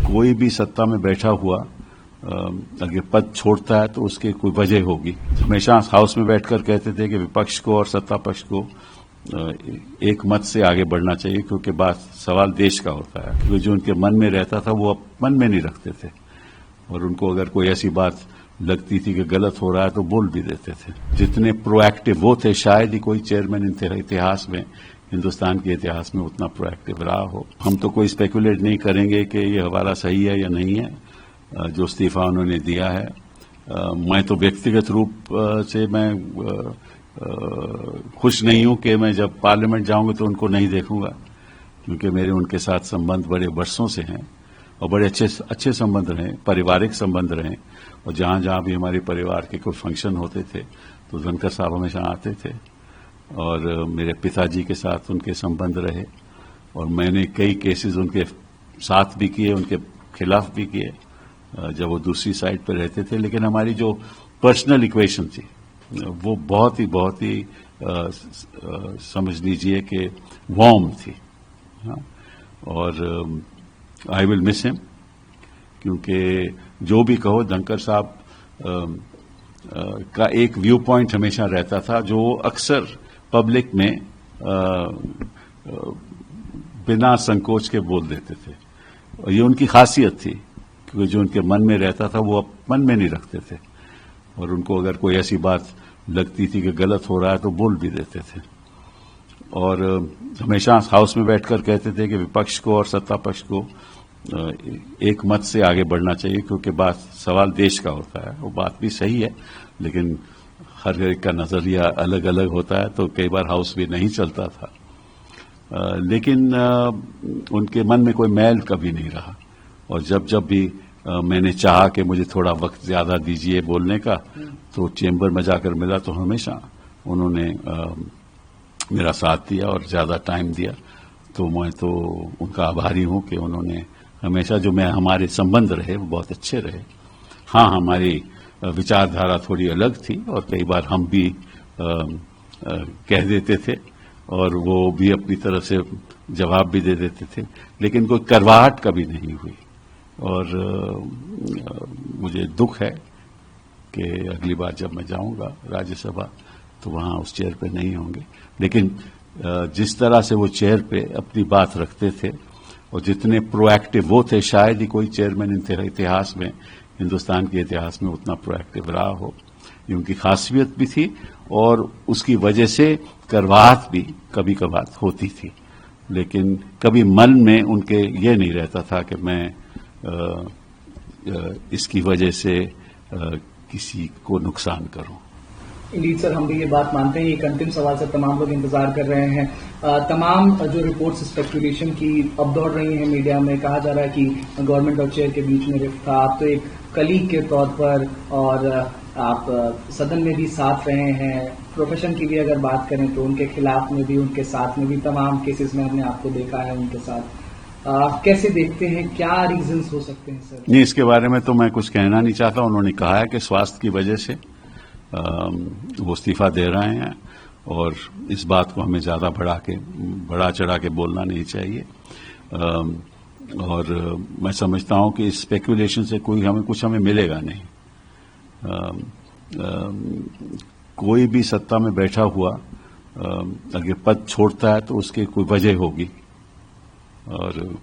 कोई भी सत्ता में बैठा हुआ अगर पद छोड़ता है तो उसकी कोई वजह होगी। हमेशा हाउस में बैठकर कहते थे कि विपक्ष को और सत्ता पक्ष को एक मत से आगे बढ़ना चाहिए, क्योंकि बात सवाल देश का होता है। क्योंकि जो उनके मन में रहता था वो मन में नहीं रखते थे, और उनको अगर कोई ऐसी बात लगती थी कि गलत हो रहा है तो बोल भी देते थे। जितने प्रोएक्टिव वो थे, शायद ही कोई चेयरमैन इतिहास में, हिंदुस्तान के इतिहास में उतना प्रोएक्टिव रहा हो। हम तो कोई स्पेकुलेट नहीं करेंगे कि ये हवाला सही है या नहीं है जो इस्तीफा उन्होंने दिया है। मैं तो व्यक्तिगत रूप से मैं खुश नहीं हूं कि मैं जब पार्लियामेंट जाऊंगा तो उनको नहीं देखूंगा, क्योंकि मेरे उनके साथ संबंध बड़े वर्षों से हैं और बड़े अच्छे संबंध रहे, पारिवारिक संबंध रहे। और जहां जहां भी हमारे परिवार के कोई फंक्शन होते थे तो धनखड़ साहब हमेशा आते थे, और मेरे पिताजी के साथ उनके संबंध रहे, और मैंने कई केसेस उनके साथ भी किए, उनके खिलाफ भी किए जब वो दूसरी साइड पर रहते थे। लेकिन हमारी जो पर्सनल इक्वेशन थी वो बहुत ही समझ लीजिए कि वार्म थी। हाँ? और आई विल मिस हिम, क्योंकि जो भी कहो धनखड़ साहब का एक व्यू पॉइंट हमेशा रहता था जो अक्सर पब्लिक में बिना संकोच के बोल देते थे, और ये उनकी खासियत थी, क्योंकि जो उनके मन में रहता था वो मन में नहीं रखते थे, और उनको अगर कोई ऐसी बात लगती थी कि गलत हो रहा है तो बोल भी देते थे। और हमेशा हाउस में बैठकर कहते थे कि विपक्ष को और सत्ता पक्ष को एक मत से आगे बढ़ना चाहिए, क्योंकि बात सवाल देश का होता है। वो बात भी सही है, लेकिन हर एक का नजरिया अलग अलग होता है, तो कई बार हाउस भी नहीं चलता था। लेकिन उनके मन में कोई मैल कभी नहीं रहा, और जब भी मैंने चाहा कि मुझे थोड़ा वक्त ज्यादा दीजिए बोलने का, तो चेंबर में जाकर मिला तो हमेशा उन्होंने मेरा साथ दिया और ज्यादा टाइम दिया। तो मैं तो उनका आभारी हूं कि उन्होंने हमेशा जो हमारे संबंध रहे वो बहुत अच्छे रहे। हाँ, हमारी विचारधारा थोड़ी अलग थी, और कई बार हम भी कह देते थे, और वो भी अपनी तरफ से जवाब भी दे देते थे, लेकिन कोई करवाहट कभी नहीं हुई। और मुझे दुख है कि अगली बार जब मैं जाऊंगा राज्यसभा तो वहां उस चेयर पे नहीं होंगे। लेकिन जिस तरह से वो चेयर पे अपनी बात रखते थे, और जितने प्रोएक्टिव वो थे, शायद ही कोई चेयरमैन इतिहास में, हिंदुस्तान के इतिहास में उतना प्रोएक्टिव रहा हो। ये उनकी खासियत भी थी, और उसकी वजह से करवाहट भी कभी कभार होती थी, लेकिन कभी मन में उनके ये नहीं रहता था कि मैं इसकी वजह से किसी को नुकसान करूं। इंडीड सर, हम भी ये बात मानते हैं। एक अंतिम सवाल से तमाम लोग इंतजार कर रहे हैं। तमाम जो रिपोर्ट्स स्पेकुलेशन की अब दौड़ रही हैं मीडिया में, कहा जा रहा है कि गवर्नमेंट और चेयर के बीच में रिफ्ट था। आप तो एक कलीग के तौर पर, और आप सदन में भी साथ रहे हैं, प्रोफेशन की भी अगर बात करें तो उनके खिलाफ में भी, उनके साथ में भी तमाम केसेस में हमने आपको देखा है उनके साथ। कैसे देखते हैं, क्या रीजंस हो सकते हैं सर? नहीं, इसके बारे में तो मैं कुछ कहना नहीं चाहता। उन्होंने कहा है कि स्वास्थ्य की वजह से वो इस्तीफा दे रहे हैं, और इस बात को हमें ज्यादा बढ़ा चढ़ा के बोलना नहीं चाहिए। और मैं समझता हूं कि इस स्पेकुलेशन से कुछ हमें मिलेगा नहीं। कोई भी सत्ता में बैठा हुआ अगर पद छोड़ता है तो उसकी कोई वजह होगी, और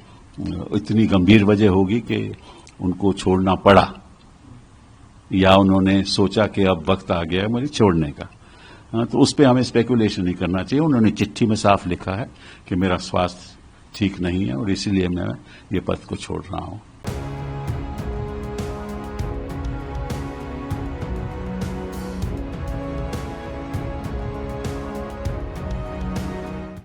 इतनी गंभीर वजह होगी कि उनको छोड़ना पड़ा, या उन्होंने सोचा कि अब वक्त आ गया है मुझे छोड़ने का। तो उस पर हमें स्पेकुलेशन नहीं करना चाहिए। उन्होंने चिट्ठी में साफ लिखा है कि मेरा स्वास्थ्य ठीक नहीं है और इसीलिए मैं ये पद को छोड़ रहा हूं।